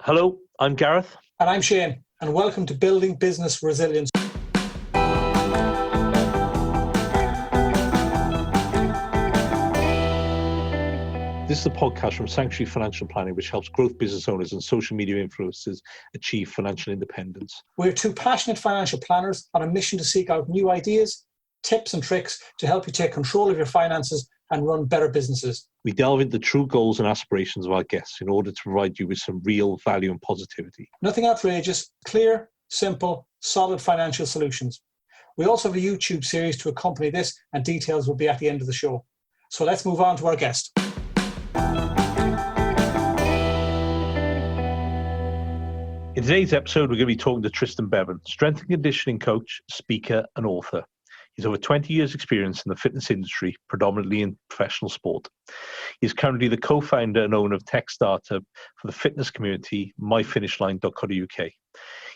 Hello, I'm Gareth. And I'm Shane, and welcome to Building Business Resilience. This is a podcast from Sanctuary Financial Planning, which helps growth business owners and social media influencers achieve financial independence. We're two passionate financial planners on a mission to seek out new ideas, tips and tricks to help you take control of your finances and run better businesses. We delve into the true goals and aspirations of our guests in order to provide you with some real value and positivity. Nothing outrageous, clear, simple, solid financial solutions. We also have a YouTube series to accompany this, and details will be at the end of the show. So let's move on to our guest. In today's episode, we're going to be talking to Trystan Bevan, strength and conditioning coach, speaker, and author. He's over 20 years' experience in the fitness industry, predominantly in professional sport. He's currently the co-founder and owner of tech startup for the fitness community, myfinishline.co.uk.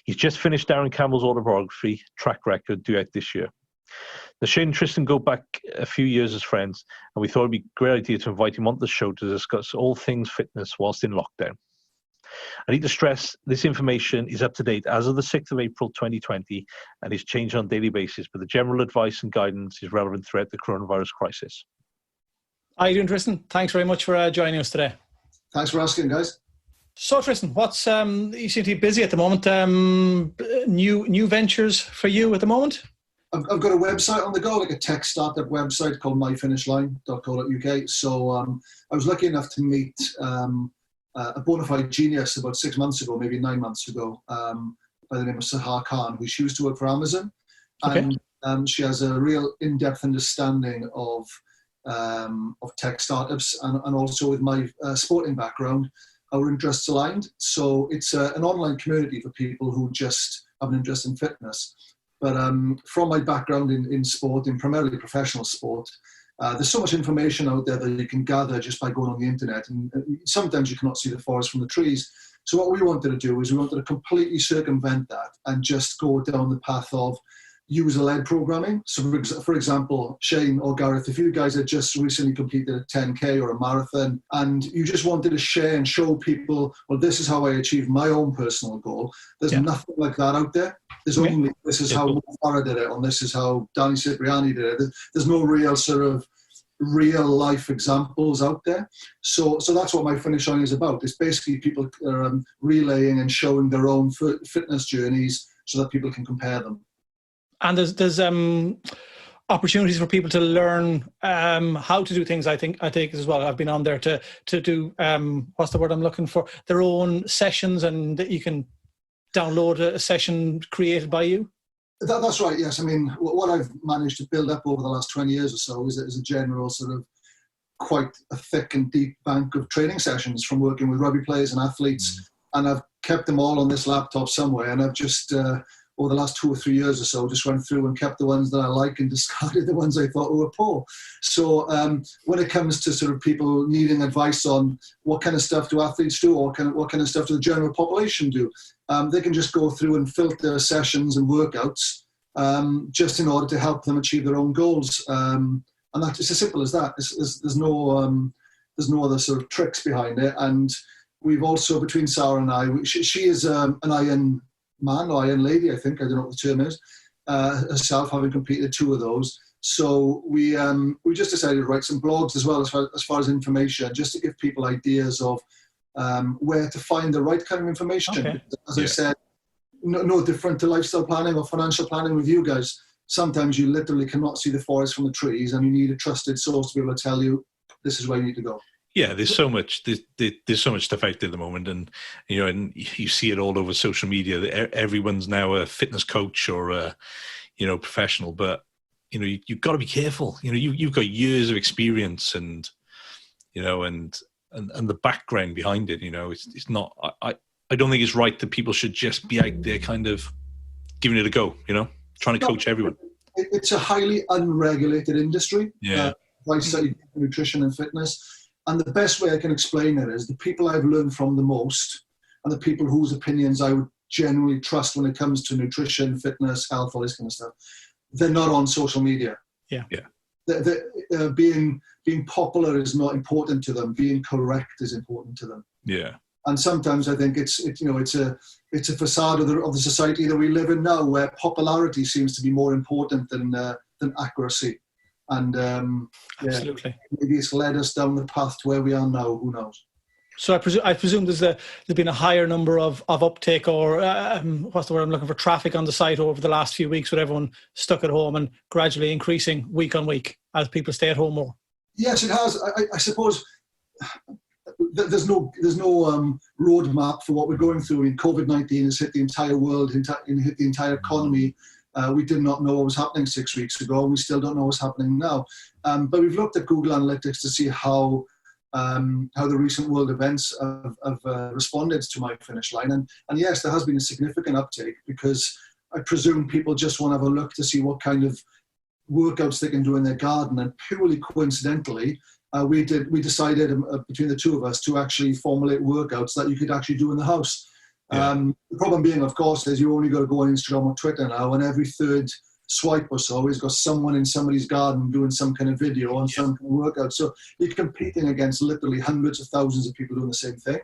He's just finished Darren Campbell's autobiography, Track Record, due out this year. Now, Shane and Trystan go back a few years as friends, and we thought it'd be a great idea to invite him on the show to discuss all things fitness whilst in lockdown. I need to stress this information is up to date as of the 6th of April 2020 and is changed on a daily basis, but the general advice and guidance is relevant throughout the coronavirus crisis. How are you doing, Trystan? Thanks very much for joining us today. Thanks for asking, guys. So, Trystan, what's you seem to be busy at the moment. New ventures for you at the moment? I've got a website on the go, like a tech startup website called myfinishline.co.uk. So I was lucky enough to meet a bona fide genius about 6 months ago, maybe 9 months ago, by the name of Sahar Khan, who she used to work for Amazon. Okay. And she has a real in-depth understanding of tech startups, and also with my sporting background, our interests aligned. So it's an online community for people who just have an interest in fitness. But from my background in sport, in primarily professional sport, there's so much information out there that you can gather just by going on the internet, and sometimes you cannot see the forest from the trees. So what we wanted to do is we wanted to completely circumvent that and just go down the path of user-led programming. So for example, Shane or Gareth, if you guys had just recently completed a 10K or a marathon and you just wanted to share and show people, well, this is how I achieved my own personal goal. There's nothing like that out there. There's only, this is how Mo Farah did it, and this is how Danny Cipriani did it. There's no real sort of real life examples out there. So that's what my finish line is about. It's basically people relaying and showing their own fitness journeys so that people can compare them. And there's opportunities for people to learn how to do things. I think as well. I've been on there to do what's the word I'm looking for? Their own sessions, and you can download a session created by you. That's right. Yes, I mean what I've managed to build up over the last 20 years or so is a general sort of quite a thick and deep bank of training sessions from working with rugby players and athletes, and I've kept them all on this laptop somewhere, and I've just over the last 2 or 3 years or so, just went through and kept the ones that I like and discarded the ones I thought were poor. So when it comes to sort of people needing advice on what kind of stuff do athletes do, or what kind of stuff do the general population do, they can just go through and filter sessions and workouts just in order to help them achieve their own goals. And that's it's as simple as that. There's no other sort of tricks behind it. And we've also, between Sarah and I, she is an Iron Man or Iron Lady, I think, I don't know what the term is, herself, having completed 2 of those. So we just decided to write some blogs as well, as far as information, just to give people ideas of where to find the right kind of information. Okay. As I said, no different to lifestyle planning or financial planning with you guys. Sometimes you literally cannot see the forest from the trees, and you need a trusted source to be able to tell you this is where you need to go. Yeah, there's so much. There's so much stuff out there at the moment, and and you see it all over social media. Everyone's now a fitness coach or a, professional. But you've got to be careful. You've got years of experience, and and the background behind it. It's not. I don't think it's right that people should just be out there kind of giving it a go. Trying to coach everyone. It's a highly unregulated industry. Yeah. I study nutrition and fitness. And the best way I can explain it is the people I've learned from the most, and the people whose opinions I would genuinely trust when it comes to nutrition, fitness, health, all this kind of stuff, they're not on social media. Yeah. Being popular is not important to them. Being correct is important to them. Yeah. And sometimes I think it's a facade of the society that we live in now, where popularity seems to be more important than accuracy. And absolutely, maybe it's led us down the path to where we are now. Who knows? So I presume there's been a higher number of uptake, or what's the word I'm looking for, traffic on the site over the last few weeks, with everyone stuck at home and gradually increasing week on week as people stay at home more. Yes, it has. I suppose there's no roadmap for what we're going through. I mean, COVID-19 has hit the entire world, hit the entire economy. We did not know what was happening 6 weeks ago, and we still don't know what's happening now. But we've looked at Google Analytics to see how the recent world events have responded to My Finish Line. And yes, there has been a significant uptake, because I presume people just want to have a look to see what kind of workouts they can do in their garden. And purely coincidentally, we decided between the two of us to actually formulate workouts that you could actually do in the house. Yeah. The problem being, of course, is you only got to go on Instagram or Twitter now, and every third swipe or so has got someone in somebody's garden doing some kind of video on some kind of workout. So you're competing against literally hundreds of thousands of people doing the same thing.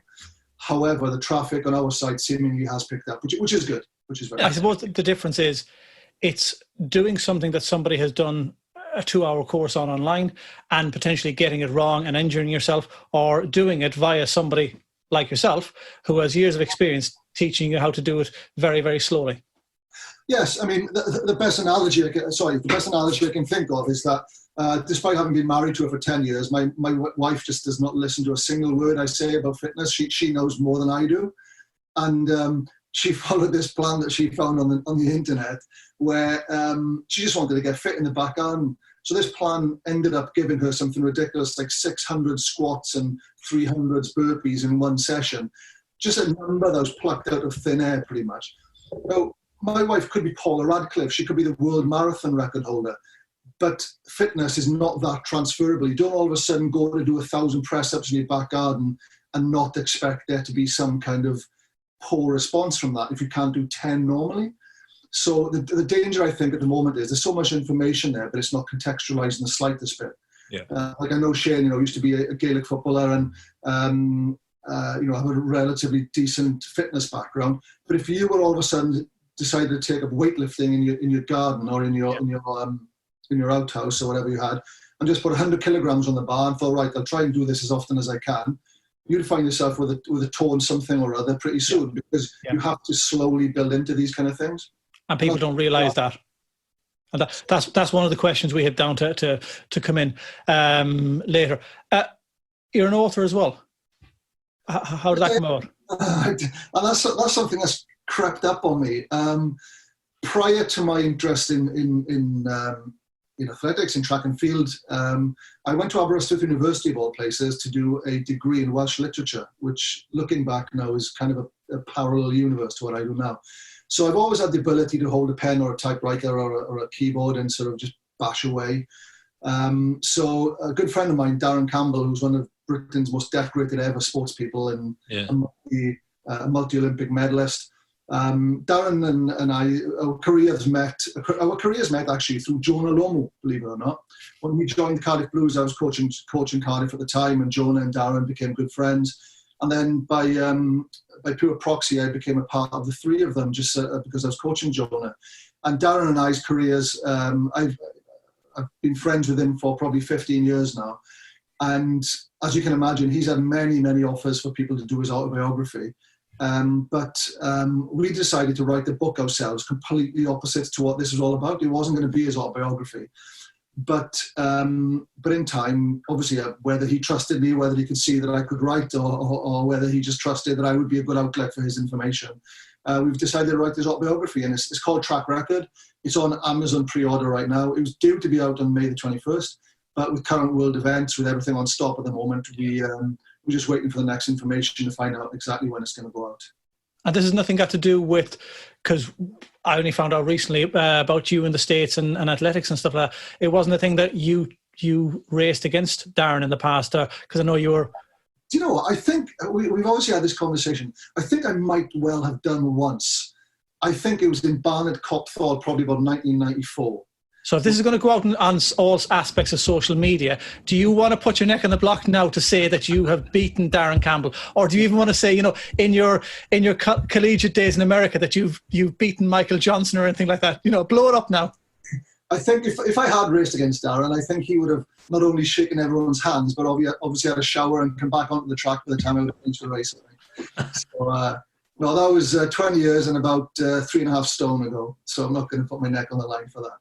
However, the traffic on our site seemingly has picked up, which is good, which is very good. I suppose the difference is it's doing something that somebody has done a 2-hour course online and potentially getting it wrong and injuring yourself, or doing it via somebody like yourself who has years of experience teaching you how to do it very, very slowly. Yes, I mean, the best analogy I can think of is that despite having been married to her for 10 years, my wife just does not listen to a single word I say about fitness. She knows more than I do. And she followed this plan that she found on the internet, where she just wanted to get fit in the back garden. So this plan ended up giving her something ridiculous, like 600 squats and 300 burpees in one session. Just a number that was plucked out of thin air, pretty much. Now, my wife could be Paula Radcliffe. She could be the world marathon record holder. But fitness is not that transferable. You don't all of a sudden go to do 1,000 press-ups in your back garden and not expect there to be some kind of poor response from that if you can't do 10 normally. So the danger, I think, at the moment is there's so much information there, but it's not contextualized in the slightest bit. Yeah. Like I know Shane, used to be a Gaelic footballer and, have a relatively decent fitness background. But if you were all of a sudden decided to take up weightlifting in your garden or in your outhouse or whatever you had, and just put 100 kilograms on the bar and thought, right, I'll try and do this as often as I can, you'd find yourself with a toe on something or other pretty soon, because you have to slowly build into these kind of things. And people don't realise that. And that's one of the questions we have down to come in later. You're an author as well. How did that come about? And that's something that's crept up on me. Prior to my interest in athletics, in track and field, I went to Aberystwyth University, of all places, to do a degree in Welsh literature, which, looking back now, is kind of a parallel universe to what I do now. So I've always had the ability to hold a pen or a typewriter or a keyboard and sort of just bash away. So a good friend of mine, Darren Campbell, who's one of Britain's most decorated ever sports people and a multi-Olympic medalist, Darren and I, our careers met actually through Jonah Lomu, believe it or not. When we joined the Cardiff Blues, I was coaching Cardiff at the time, and Jonah and Darren became good friends. And then by pure proxy, I became a part of the three of them, just because I was coaching Jonah. And Darren and I's careers, I've been friends with him for probably 15 years now. And as you can imagine, he's had many, many offers for people to do his autobiography. But we decided to write the book ourselves, completely opposite to what this was all about. It wasn't going to be his autobiography. But in time, obviously, whether he trusted me, whether he could see that I could write, or whether he just trusted that I would be a good outlet for his information, we've decided to write his autobiography, and it's called Track Record. It's on Amazon pre-order right now. It was due to be out on May the 21st, but with current world events, with everything on stop at the moment, we're just waiting for the next information to find out exactly when it's going to go out. And this has nothing got to do with, because I only found out recently about you in the States and athletics and stuff like that. It wasn't a thing that you raced against Darren in the past, because I know you were... Do you know what? I think we've obviously had this conversation. I think I might well have done once. I think it was in Barnet Copthall, probably about 1994. So if this is going to go out on all aspects of social media, do you want to put your neck on the block now to say that you have beaten Darren Campbell? Or do you even want to say, you know, in your collegiate days in America that you've beaten Michael Johnson or anything like that? You know, blow it up now. I think if I had raced against Darren, I think he would have not only shaken everyone's hands, but obviously had a shower and come back onto the track by the time I would finish the race. So, no, that was 20 years and about 3.5 stone ago. So I'm not going to put my neck on the line for that.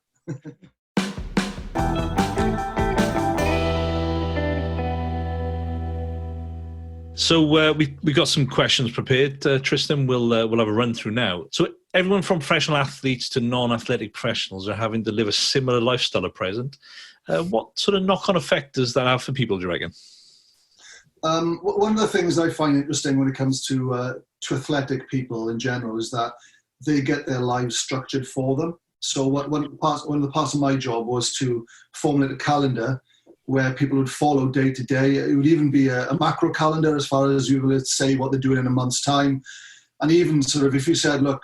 So we got some questions prepared, Trystan. We'll have a run through now. So everyone from professional athletes to non-athletic professionals are having to live a similar lifestyle at present. What sort of knock-on effect does that have for people, do you reckon? One of the things I find interesting when it comes to athletic people in general is that they get their lives structured for them. So one of the parts of my job was to formulate a calendar where people would follow day to day. It would even be a macro calendar as far as you would say what they're doing in a month's time. And even sort of if you said, look,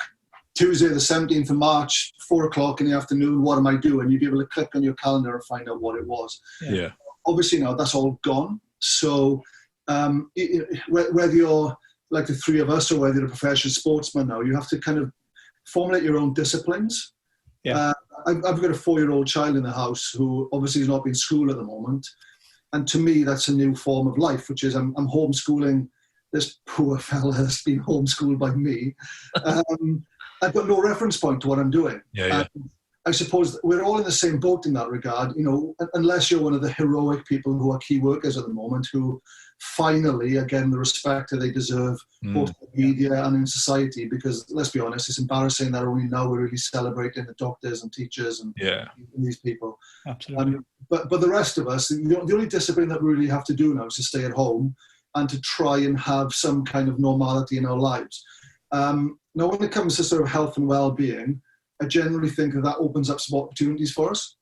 Tuesday the 17th of March, 4:00 in the afternoon, what am I doing? You'd be able to click on your calendar and find out what it was. Yeah. Obviously now that's all gone. So whether you're like the three of us or whether you're a professional sportsman now, you have to kind of formulate your own disciplines. Yeah. I've got a 4-year-old child in the house who obviously is not in school at the moment. And to me, that's a new form of life, which is I'm homeschooling this poor fella that's been homeschooled by me. I've got no reference point to what I'm doing. Yeah. I suppose we're all in the same boat in that regard, you know, unless you're one of the heroic people who are key workers at the moment who finally are getting the respect that they deserve both in the media and in society, because let's be honest, it's embarrassing that only now we're really celebrating the doctors and teachers and these people. Absolutely. But the rest of us, the only discipline that we really have to do now is to stay at home and to try and have some kind of normality in our lives. Now, when it comes to sort of health and well-being, I generally think that opens up some opportunities for us.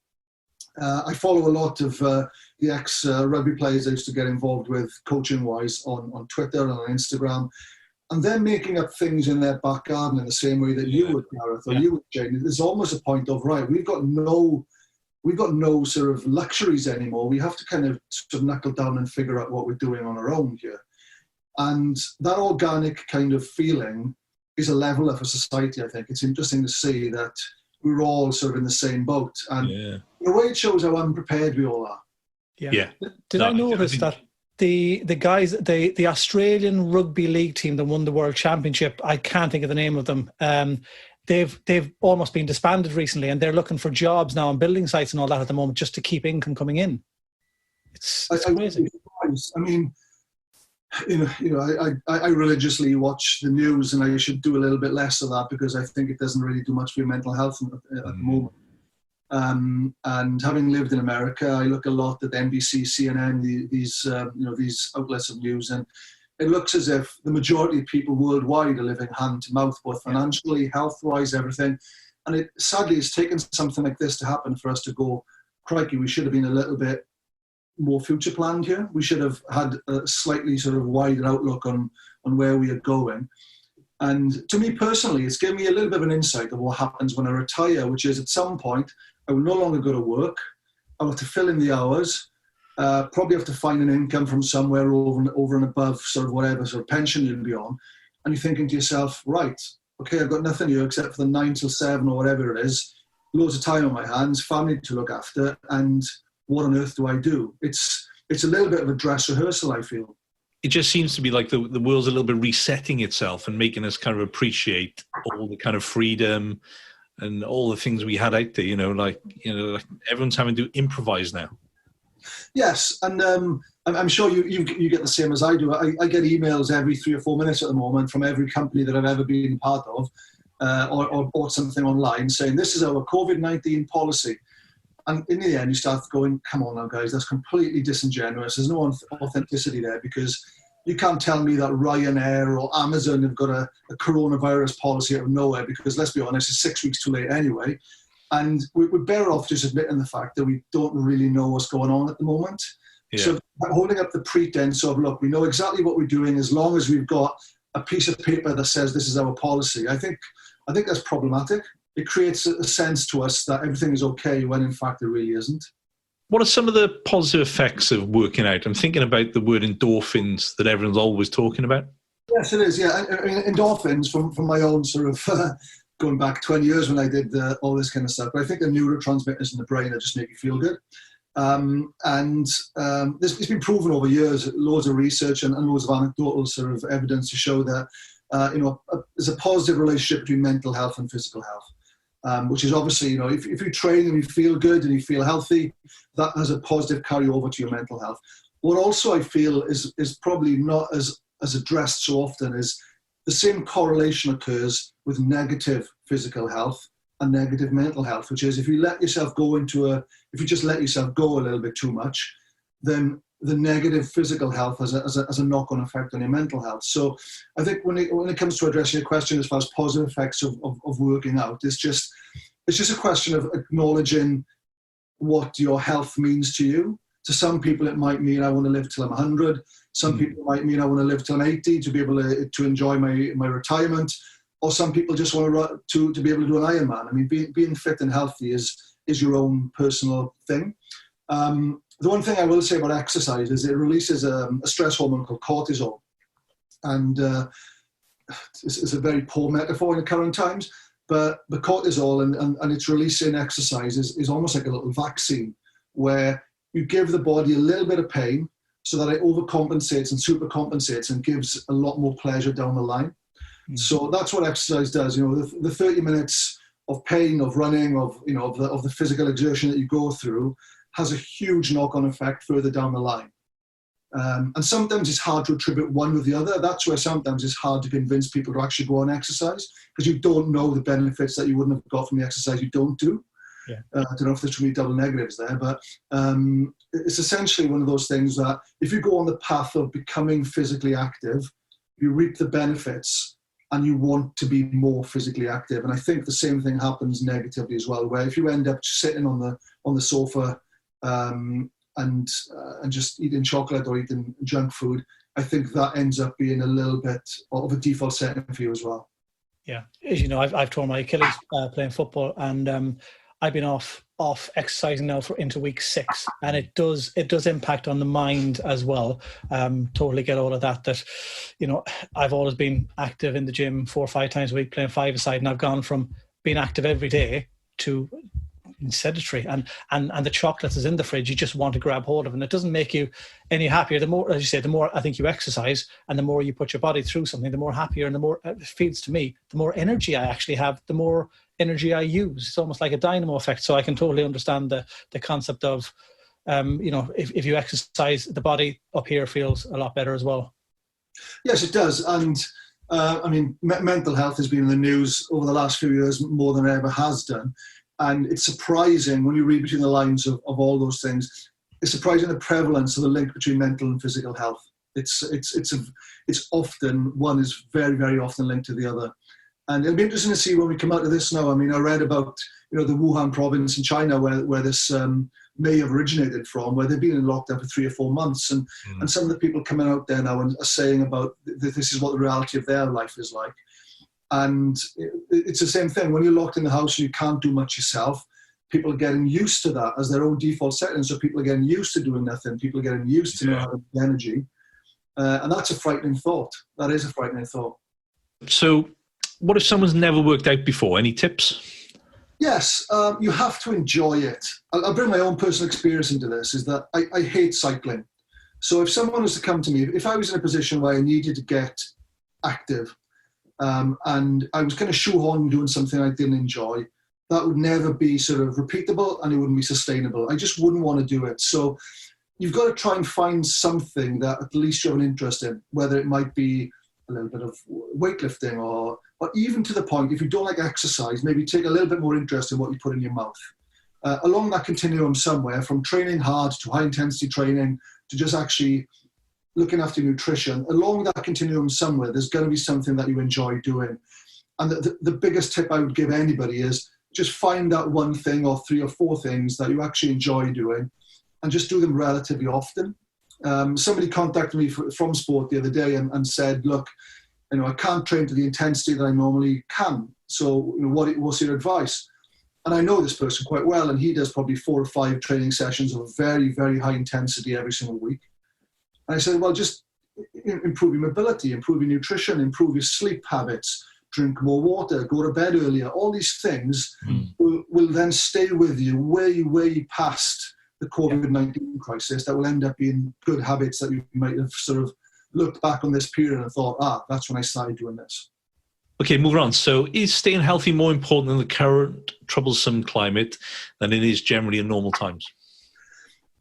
I follow a lot of the ex-rugby players I used to get involved with coaching-wise on Twitter and on Instagram. And they're making up things in their back garden in the same way that you would, Gareth, or you would, Jane. There's almost a point of, right, we've got no sort of luxuries anymore. We have to kind of sort of knuckle down and figure out what we're doing on our own here. And that organic kind of feeling is a leveler for society, I think. It's interesting to see that we're all sort of in the same boat. And in a way it shows how unprepared we all are. Yeah. Did I notice that the guys, the Australian Rugby League team that won the World Championship, I can't think of the name of them, they've almost been disbanded recently and they're looking for jobs now on building sites and all that at the moment just to keep income coming in. It's crazy. I mean, I religiously watch the news, and I should do a little bit less of that because I think it doesn't really do much for your mental health at the moment. And having lived in America, I look a lot at NBC, CNN, these outlets of news, and it looks as if the majority of people worldwide are living hand to mouth, both financially, health-wise, everything. And sadly, it's taken something like this to happen for us to go, crikey, we should have been a little bit more future planned here. We should have had a slightly sort of wider outlook on where we are going. And to me personally, it's given me a little bit of an insight of what happens when I retire, which is at some point, I will no longer go to work. I'll have to fill in the hours, probably have to find an income from somewhere over and above sort of whatever sort of pension you'll be on. And you're thinking to yourself, right, okay, I've got nothing here except for the 9 till 7 or whatever it is, loads of time on my hands, family to look after, and what on earth do I do? It's a little bit of a dress rehearsal, I feel. It just seems to be like the world's a little bit resetting itself and making us kind of appreciate all the kind of freedom and all the things we had out there, like everyone's having to improvise now. Yes, and I'm sure you get the same as I do. I get emails every 3 or 4 minutes at the moment from every company that I've ever been part of or bought something online saying, this is our COVID-19 policy. And in the end, you start going, come on now, guys, that's completely disingenuous. There's no authenticity there because you can't tell me that Ryanair or Amazon have got a coronavirus policy out of nowhere because, let's be honest, it's 6 weeks too late anyway. And we're better off just admitting the fact that we don't really know what's going on at the moment. Yeah. So holding up the pretense of, look, we know exactly what we're doing as long as we've got a piece of paper that says this is our policy. I think that's problematic. it creates a sense to us that everything is okay when in fact it really isn't. What are some of the positive effects of working out? I'm thinking about the word endorphins that everyone's always talking about. Yes, it is. Yeah, I mean, endorphins from my own sort of going back 20 years when I did all this kind of stuff. But I think the neurotransmitters in the brain that just make you feel good. It's been proven over years, loads of research and loads of anecdotal sort of evidence to show that there's a positive relationship between mental health and physical health, which is obviously, if you train and you feel good and you feel healthy, that has a positive carryover to your mental health. What also I feel is probably not as addressed so often is the same correlation occurs with negative physical health and negative mental health, which is if you just let yourself go a little bit too much, then the negative physical health has a knock-on effect on your mental health. So I think when it comes to addressing your question as far as positive effects of working out, it's just a question of acknowledging what your health means to you. To some people, it might mean I want to live till I'm 100. Some people might mean I want to live till I'm 80 to be able to enjoy my retirement. Or some people just want to be able to do an Ironman. I mean, being fit and healthy is your own personal thing. The one thing I will say about exercise is it releases a stress hormone called cortisol. And it's a very poor metaphor in the current times, but the cortisol and its release in exercise is almost like a little vaccine where you give the body a little bit of pain so that it overcompensates and supercompensates and gives a lot more pleasure down the line. So that's what exercise does. The 30 minutes of pain, of running, of the physical exertion that you go through has a huge knock-on effect further down the line. And sometimes it's hard to attribute one with the other. That's where sometimes it's hard to convince people to actually go on exercise because you don't know the benefits that you wouldn't have got from the exercise you don't do. Yeah. I don't know if there's too many double negatives there, but it's essentially one of those things that if you go on the path of becoming physically active, you reap the benefits and you want to be more physically active. And I think the same thing happens negatively as well, where if you end up sitting on the sofa and just eating chocolate or eating junk food, I think that ends up being a little bit of a default setting for you as well. Yeah, as you know, I've torn my Achilles playing football, and I've been off exercising now into week 6, and it does impact on the mind as well. Totally get all of that. I've always been active in the gym 4 or 5 times a week, playing 5-a-side, and I've gone from being active every day to sedentary. And the chocolates is in the fridge. You just want to grab hold of, and it doesn't make you any happier. The more, as you say, the more I think you exercise, and the more you put your body through something, the more happier, and the more it feels to me, the more energy I actually have, the more energy I use. It's almost like a dynamo effect. So I can totally understand the concept of, if you exercise, the body up here feels a lot better as well. Yes, it does. And mental health has been in the news over the last few years more than it ever has done. And it's surprising when you read between the lines of all those things. It's surprising the prevalence of the link between mental and physical health. It's often, one is very, very often linked to the other. And it'll be interesting to see when we come out of this now. I mean, I read about, the Wuhan province in China where this may have originated from, where they've been in lockdown for 3 or 4 months. And some of the people coming out there now and are saying about this is what the reality of their life is like. And it's the same thing. When you're locked in the house and you can't do much yourself, people are getting used to that as their own default setting. So people are getting used to doing nothing. People are getting used to not having energy. And that's a frightening thought. That is a frightening thought. So what if someone's never worked out before? Any tips? Yes, you have to enjoy it. I'll bring my own personal experience into this, is that I hate cycling. So if someone was to come to me, if I was in a position where I needed to get active, and I was kind of shoehorned doing something I didn't enjoy, that would never be sort of repeatable and it wouldn't be sustainable. I just wouldn't want to do it. So you've got to try and find something that at least you have an interest in, whether it might be a little bit of weightlifting or even to the point, if you don't like exercise, maybe take a little bit more interest in what you put in your mouth. Along that continuum somewhere, from training hard to high intensity training to just actually looking after nutrition, along that continuum somewhere, there's going to be something that you enjoy doing. And the biggest tip I would give anybody is just find that one thing or 3 or 4 things that you actually enjoy doing and just do them relatively often. Somebody contacted me from sport the other day and said, look, I can't train to the intensity that I normally can. So what's your advice? And I know this person quite well, and he does probably 4 or 5 training sessions of very, very high intensity every single week. And I said, well, just improve your mobility, improve your nutrition, improve your sleep habits, drink more water, go to bed earlier. All these things will then stay with you way, way past the COVID-19 crisis. That will end up being good habits that you might have sort of looked back on this period and thought, that's when I started doing this. Okay, moving on. So is staying healthy more important in the current troublesome climate than it is generally in normal times?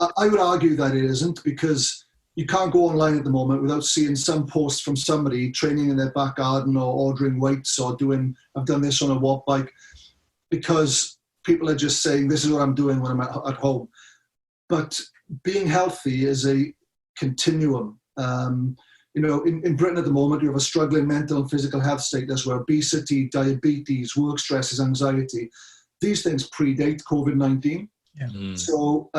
I would argue that it isn't, because you can't go online at the moment without seeing some post from somebody training in their back garden or ordering weights or I've done this on a walk bike, because people are just saying, this is what I'm doing when I'm at home. But being healthy is a continuum. In Britain at the moment, you have a struggling mental and physical health status where obesity, diabetes, work stresses, anxiety, these things predate COVID-19. Yeah. So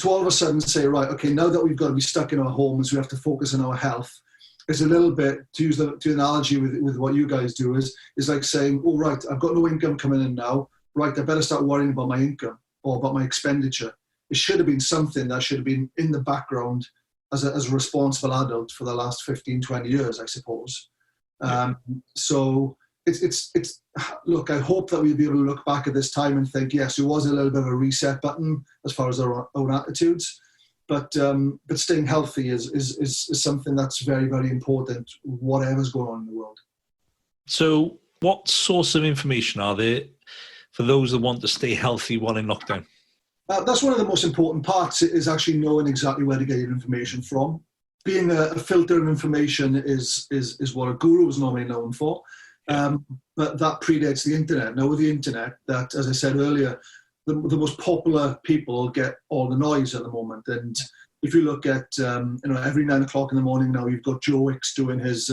all of a sudden say, right, okay, now that we've got to be stuck in our homes, we have to focus on our health. It's a little bit, to use the analogy with what you guys do, is like saying, oh, right, I've got no income coming in now. Right, I better start worrying about my income or about my expenditure. It should have been something that should have been in the background as a responsible adult for the last 15, 20 years, I suppose. So it's look, I hope that we'll be able to look back at this time and think, yes, it was a little bit of a reset button as far as our own attitudes, but staying healthy is something that's very, very important, whatever's going on in the world. So what source of information are there for those that want to stay healthy while in lockdown? That's one of the most important parts, is actually knowing exactly where to get your information from. Being a filter of information is what a guru is normally known for, but that predates the internet. Now with the internet, that, as I said earlier, the most popular people get all the noise at the moment. And if you look at, every 9 o'clock in the morning now, you've got Joe Wicks doing his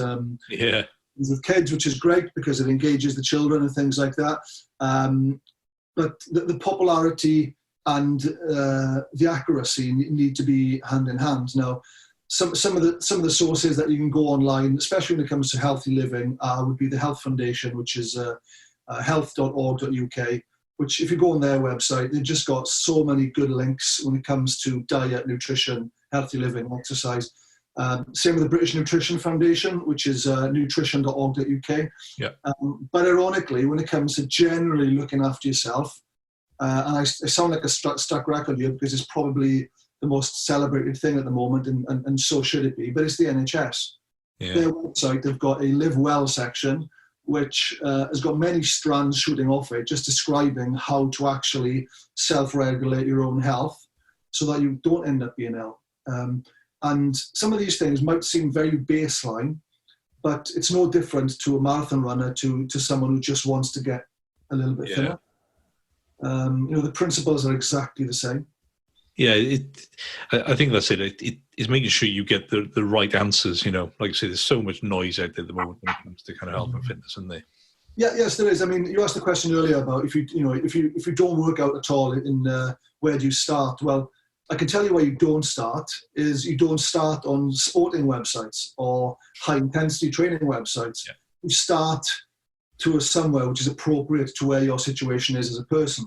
with kids, which is great because it engages the children and things like that. But the popularity and the accuracy need to be hand in hand. Now, some of the sources that you can go online, especially when it comes to healthy living, would be the Health Foundation, which is health.org.uk. Which, if you go on their website, they've just got so many good links when it comes to diet, nutrition, healthy living, exercise. Same with the British Nutrition Foundation, which is nutrition.org.uk. Yeah. But ironically, when it comes to generally looking after yourself, and I sound like a stuck record here because it's probably the most celebrated thing at the moment, and so should it be, but it's the NHS. Yeah. Their website, they've got a Live Well section, which has got many strands shooting off it, just describing how to actually self-regulate your own health so that you don't end up being ill. And some of these things might seem very baseline, but it's no different to a marathon runner to someone who just wants to get a little bit thinner. The principles are exactly the same. Yeah, I think that's it. It is making sure you get the right answers. Like I say, there's so much noise out there at the moment when it comes to kind of health and fitness, isn't there? Yeah, yes, there is. I mean, you asked the question earlier about if you don't work out at all, where do you start? Well, I can tell you where you don't start is you don't start on sporting websites or high intensity training websites. Yeah. You start somewhere which is appropriate to where your situation is as a person.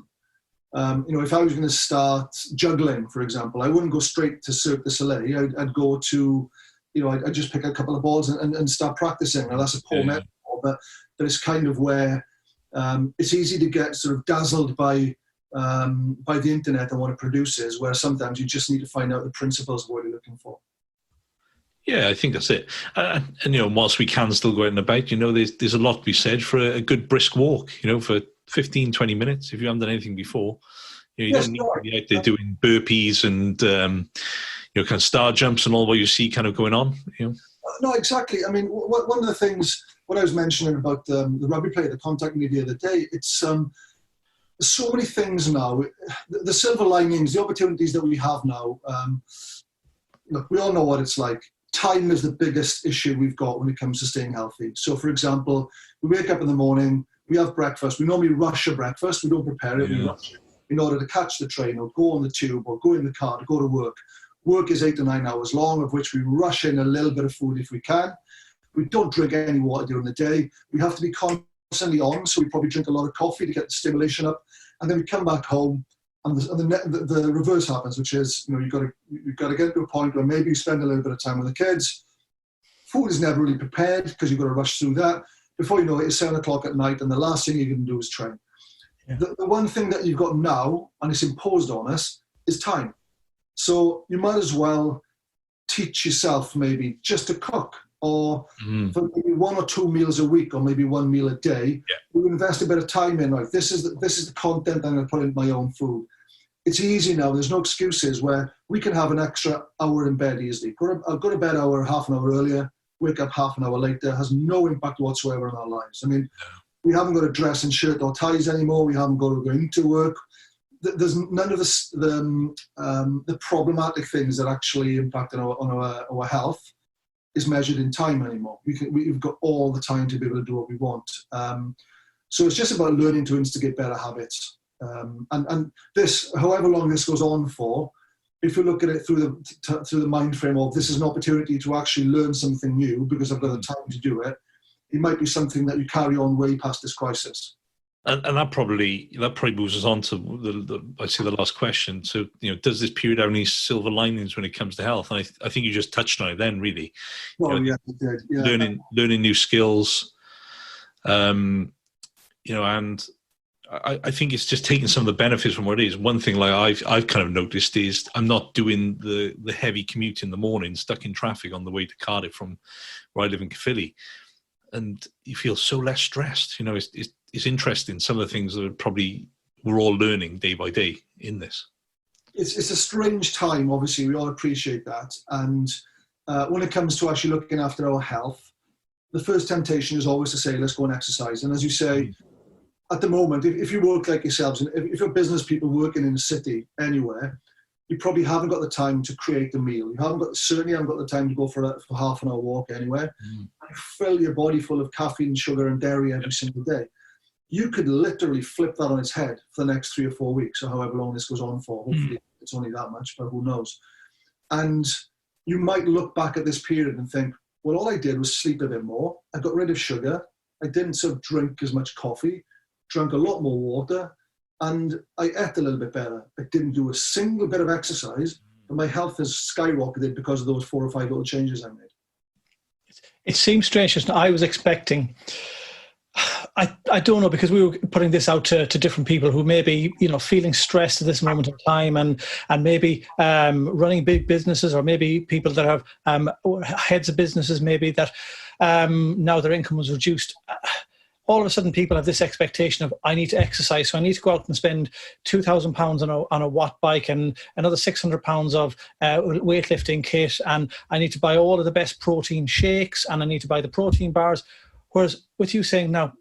If I was going to start juggling, for example, I wouldn't go straight to Cirque du Soleil. I'd go to, I'd just pick a couple of balls and start practicing. Now that's a poor metaphor, but it's kind of where it's easy to get sort of dazzled by the internet and what it produces, where sometimes you just need to find out the principles of what you're looking for. Yeah, I think that's it. And whilst we can still go out and about, there's a lot to be said for a good brisk walk, for 15, 20 minutes. If you haven't done anything before, you don't need to be out there doing burpees and, kind of star jumps and all what you see kind of going on. No, exactly. I mean, one of the things, what I was mentioning about the rugby player that contacted me the other day, it's so many things now. The silver linings, the opportunities that we have now, look, we all know what it's like. Time is the biggest issue we've got when it comes to staying healthy. So, for example, we wake up in the morning, we have breakfast. We normally rush a breakfast. We don't prepare it. We rush it in order to catch the train or go on the tube or go in the car to go to work. Work is 8 to 9 hours long, of which we rush in a little bit of food if we can. We don't drink any water during the day. We have to be conscious constantly on, so we probably drink a lot of coffee to get the stimulation up, and then we come back home, and the reverse happens, which is, you've got to get to a point where maybe you spend a little bit of time with the kids. Food is never really prepared because you've got to rush through that. Before you know it, it's 7 o'clock at night, and the last thing you can do is train. Yeah. The one thing that you've got now, and it's imposed on us, is time. So you might as well teach yourself maybe just to cook, or for maybe 1 or 2 meals a week, or maybe 1 meal a day. You invest a bit of time in, right? This is the content I'm going to put in my own food. It's easy now. There's no excuses where we can have an extra hour in bed easily. I'll go to bed half an hour earlier, wake up half an hour later. It has no impact whatsoever on our lives. I mean, we haven't got to dress in shirt or ties anymore. We haven't got to go into work. There's none of the problematic things that actually impact on our health is measured in time anymore. We've got all the time to be able to do what we want. So it's just about learning to instigate better habits. And this, however long this goes on for, if you look at it through the mind frame of this is an opportunity to actually learn something new because I've got the time to do it, it might be something that you carry on way past this crisis. And that probably moves us on to the last question. So, does this period have any silver linings when it comes to health? And I think you just touched on it then, really. Well, yeah, it did. Yeah. Learning new skills, and I think it's just taking some of the benefits from what it is. One thing like I've kind of noticed is I'm not doing the heavy commute in the morning, stuck in traffic on the way to Cardiff from where I live in Caerphilly, and you feel so less stressed. It's interesting, some of the things that we're all learning day by day in this. It's a strange time, obviously, we all appreciate that. And when it comes to actually looking after our health, the first temptation is always to say, let's go and exercise. And as you say, at the moment, if you work like yourselves, and if you're business people working in a city anywhere, you probably haven't got the time to create a meal. You certainly haven't got the time to go for half an hour walk anywhere. You fill your body full of caffeine, sugar and dairy every single day. You could literally flip that on its head for the next 3 or 4 weeks, or however long this goes on for. Hopefully it's only that much, but who knows. And you might look back at this period and think, well, all I did was sleep a bit more. I got rid of sugar. I didn't sort of drink as much coffee, drank a lot more water, and I ate a little bit better. I didn't do a single bit of exercise, and my health has skyrocketed because of those 4 or 5 little changes I made. It seems strange. I was expecting... I don't know, because we were putting this out to different people who may be, feeling stressed at this moment in time, and maybe running big businesses, or maybe people that have heads of businesses, maybe that now their income was reduced. All of a sudden, people have this expectation of, I need to exercise, so I need to go out and spend £2,000 on a watt bike and another £600 of weightlifting kit, and I need to buy all of the best protein shakes, and I need to buy the protein bars. Whereas with you saying now,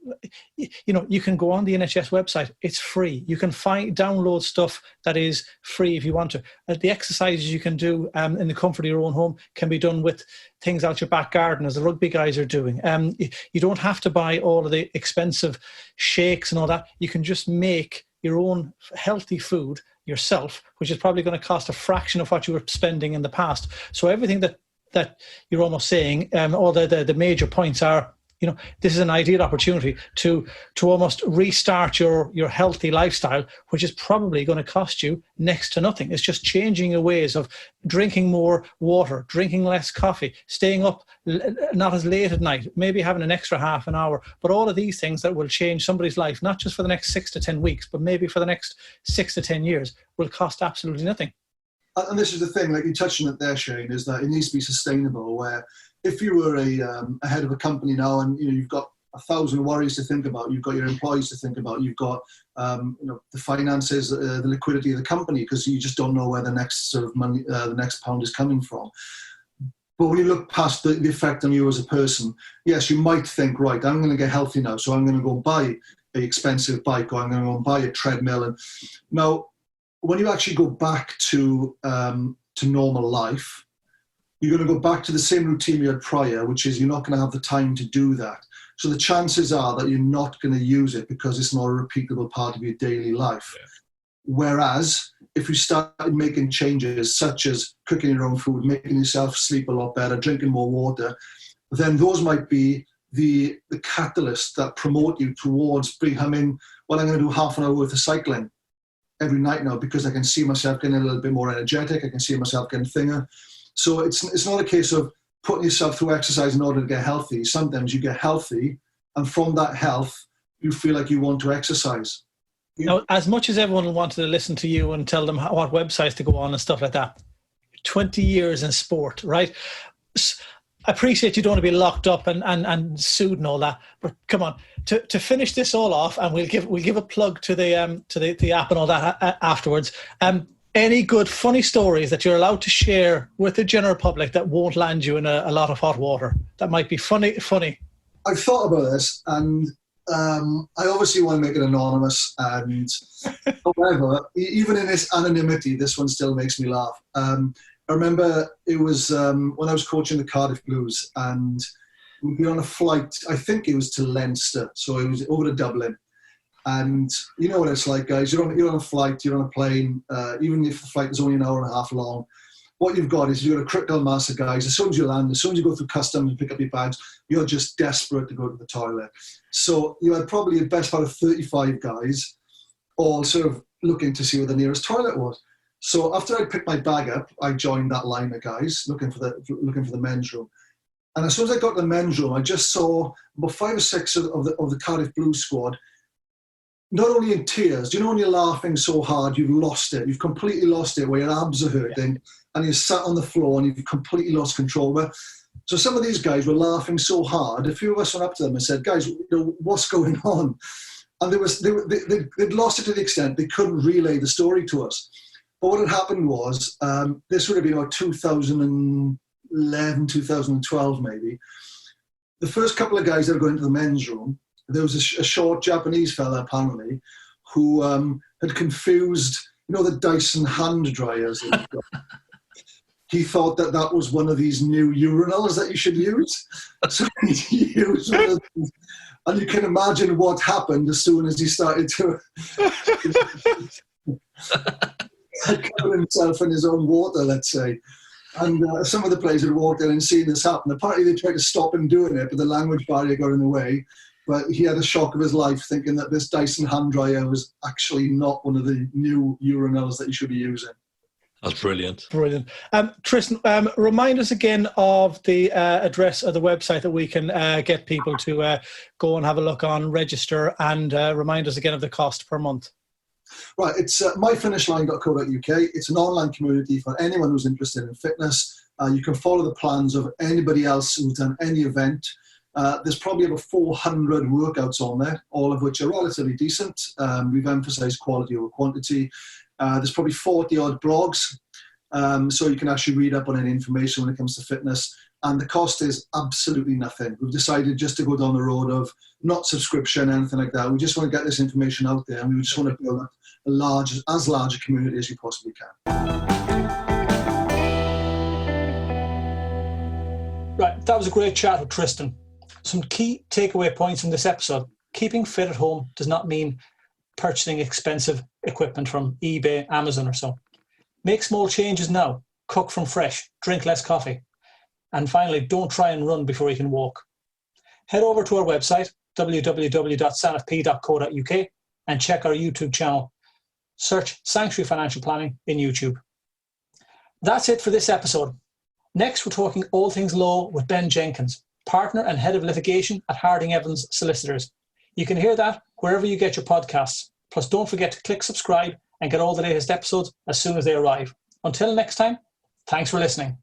you can go on the NHS website, it's free. You can download stuff that is free if you want to. The exercises you can do in the comfort of your own home can be done with things out your back garden, as the rugby guys are doing. You don't have to buy all of the expensive shakes and all that. You can just make your own healthy food yourself, which is probably going to cost a fraction of what you were spending in the past. So everything that you're almost saying, all the major points are, this is an ideal opportunity to almost restart your healthy lifestyle, which is probably going to cost you next to nothing. It's just changing your ways of drinking more water, drinking less coffee, staying up not as late at night, maybe having an extra half an hour. But all of these things that will change somebody's life, not just for the next 6 to 10 weeks, but maybe for the next 6 to 10 years, will cost absolutely nothing. And this is the thing, like you touched on it there, Shane, is that it needs to be sustainable, where if you were a head of a company now, and you've got 1,000 worries to think about, you've got your employees to think about, you've got the finances, the liquidity of the company, because you just don't know where the next sort of money, the next pound is coming from. But when you look past the effect on you as a person, yes, you might think, right, I'm going to get healthy now, so I'm going to go and buy an expensive bike, or I'm going to go and buy a treadmill. And now, when you actually go back to normal life, you're going to go back to the same routine you had prior, which is you're not going to have the time to do that. So the chances are that you're not going to use it because it's not a repeatable part of your daily life. Yeah. Whereas if you started making changes such as cooking your own food, making yourself sleep a lot better, drinking more water, then those might be the catalyst that promote you towards becoming, well, I'm going to do half an hour worth of cycling every night now because I can see myself getting a little bit more energetic. I can see myself getting thinner. So it's not a case of putting yourself through exercise in order to get healthy. Sometimes you get healthy, and from that health, you feel like you want to exercise. Now, as much as everyone wanted to listen to you and tell them what websites to go on and stuff like that, 20 years in sport, right? I appreciate you don't want to be locked up and sued and all that, but come on, to finish this all off, and we'll give a plug to the app and all that afterwards. Any good funny stories that you're allowed to share with the general public that won't land you in a lot of hot water? That might be funny. I've thought about this, and I obviously want to make it anonymous, and however, even in this anonymity, this one still makes me laugh. I remember it was when I was coaching the Cardiff Blues, and we'd be on a flight, I think it was to Leinster, so it was over to Dublin. And you know what it's like, guys, you're on a flight, you're on a plane, even if the flight is only an hour and a half long, what you've got is you've got a critical mass of guys. As soon as you land, as soon as you go through customs and pick up your bags, you're just desperate to go to the toilet. So you had probably the best part of 35 guys all sort of looking to see where the nearest toilet was. So after I picked my bag up, I joined that line of guys looking for the men's room. And as soon as I got to the men's room, I just saw about 5 or 6 of the Cardiff Blues squad, not only in tears. Do you know when you're laughing so hard you've lost it? You've completely lost it, where your abs are hurting, and you're sat on the floor and you've completely lost control. So some of these guys were laughing so hard. A few of us went up to them and said, "Guys, what's going on?" And they'd lost it to the extent they couldn't relay the story to us. But what had happened was, this would have been about 2011, 2012 maybe. The first couple of guys that were going to the men's room, there was a short Japanese fella apparently who had confused, the Dyson hand dryers. He thought that was one of these new urinals that you should use. So he used one of these. And you can imagine what happened as soon as he started to cover himself in his own water, let's say. And some of the players had walked in and seen this happen. Apparently they tried to stop him doing it, but the language barrier got in the way. But he had a shock of his life thinking that this Dyson hand dryer was actually not one of the new urinals that you should be using. That's brilliant. Brilliant. Trystan, remind us again of the address of the website that we can get people to go and have a look on, register, and remind us again of the cost per month. Right, it's myfinishline.co.uk. It's an online community for anyone who's interested in fitness. You can follow the plans of anybody else who's done any event. There's probably over 400 workouts on there, all of which are relatively decent. We've emphasised quality over quantity. There's probably 40-odd blogs, so you can actually read up on any information when it comes to fitness. And the cost is absolutely nothing. We've decided just to go down the road of not subscription, anything like that. We just want to get this information out there, and we just want to build up as large a community as you possibly can. Right, that was a great chat with Trystan. Some key takeaway points from this episode. Keeping fit at home does not mean purchasing expensive equipment from eBay, Amazon or so. Make small changes now. Cook from fresh. Drink less coffee. And finally, don't try and run before you can walk. Head over to our website, www.sanfp.co.uk, and check our YouTube channel. Search Sanctuary Financial Planning in YouTube. That's it for this episode. Next, we're talking all things law with Ben Jenkins, partner and head of litigation at Harding Evans Solicitors. You can hear that wherever you get your podcasts. Plus, don't forget to click subscribe and get all the latest episodes as soon as they arrive. Until next time, thanks for listening.